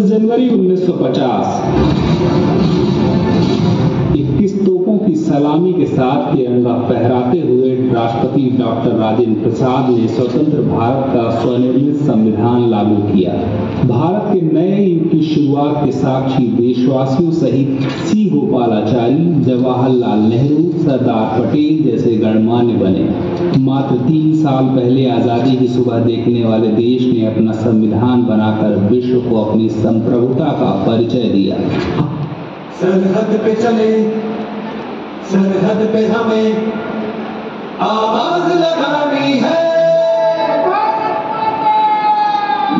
जनवरी 1950 21 तोपों की सलामी के साथ तिरंगा फहराते हुए राष्ट्रपति डॉक्टर राजेंद्र प्रसाद ने स्वतंत्र भारत का स्वनिर्मित संविधान लागू किया। भारत के नए युग की शुरुआत के साक्षी देशवासियों सहित सी गोपालाचारी, जवाहरलाल नेहरू, सरदार पटेल जैसे गणमान्य बने। मात्र 3 साल पहले आजादी की सुबह देखने वाले देश ने अपना संविधान बनाकर विश्व को अपनी संप्रभुता का परिचय दिया। सरहद पे चले, सरहद पे हमें आवाज लगानी है,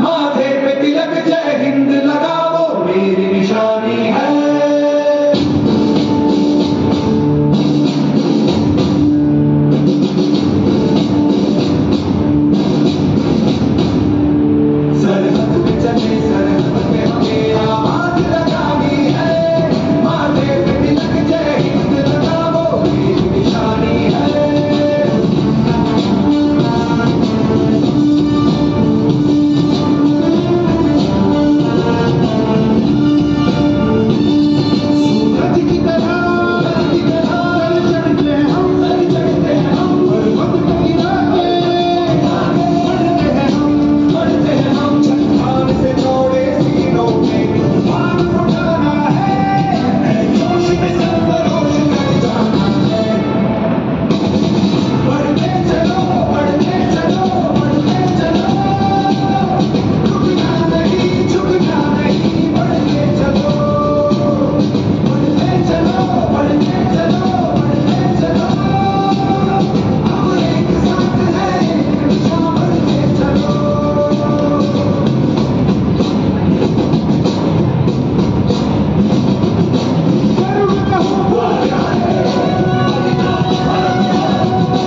माथे पे तिलक जय हिंद लगाओ मेरी निशानी है। सरहद पे चले, सरहद पे हमें आवाज लगानी है, माथे पे तिलक जय हिंद लगाओ मेरी निशानी है। सूरज की तरह चढ़ते हम और वक्त गिराते बढ़ते हैं हम चट्टान से जोड़े सीनों में तूफान उठाना है, जोश में सरफरोश कर जाना है। बढ़ते चलो, बढ़ते चलो, बढ़ते चलो, रुकना नहीं, झुकना नहीं, बढ़ते चलो, बढ़ते चलो, बढ़ते चलो, बढ़ते चलो, हम एक साथ हैं, बढ़ते चलो।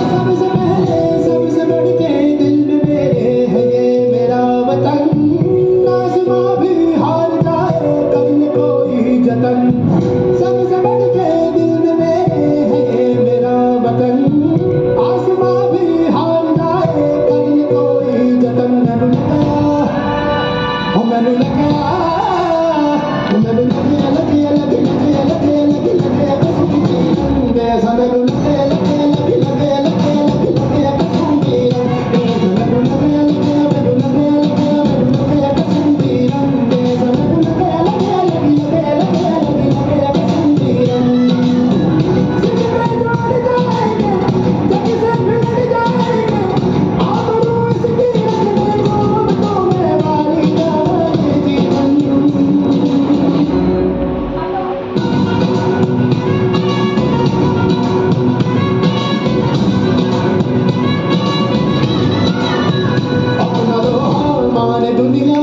सबसे पहले सबसे बढ़ के दिल में मेरे है ये मेरा वतन, आसमां भी हार जाए कर ले कोई जतन। सबसे बढ़ के दिल में मेरे है ये मेरा वतन, आसमां भी हार जाए कर ले कोई जतन। मैनू लगा, ओ मैनू लगा, ओ मैनू लगे लगे लगे लगे लगे लगे लगे कसम की रंग ऐसा मैनू लगे लगे लगे लगे लगे लगे लगे कसम की रंग ऐसा मैनू लगे लगे मैनू लगे लगे मैनू लगे कसम की रंग ऐसा मैनू लगे लगे लगे लगे लगे लगे लगे कसम की रंग। जिंदगी जोड़ जाएंगे जब से मिल जाएंगे, आबरू इसकी रखने को तो मैं वाली जाए जीवन। अपना तो हार माने दुनिया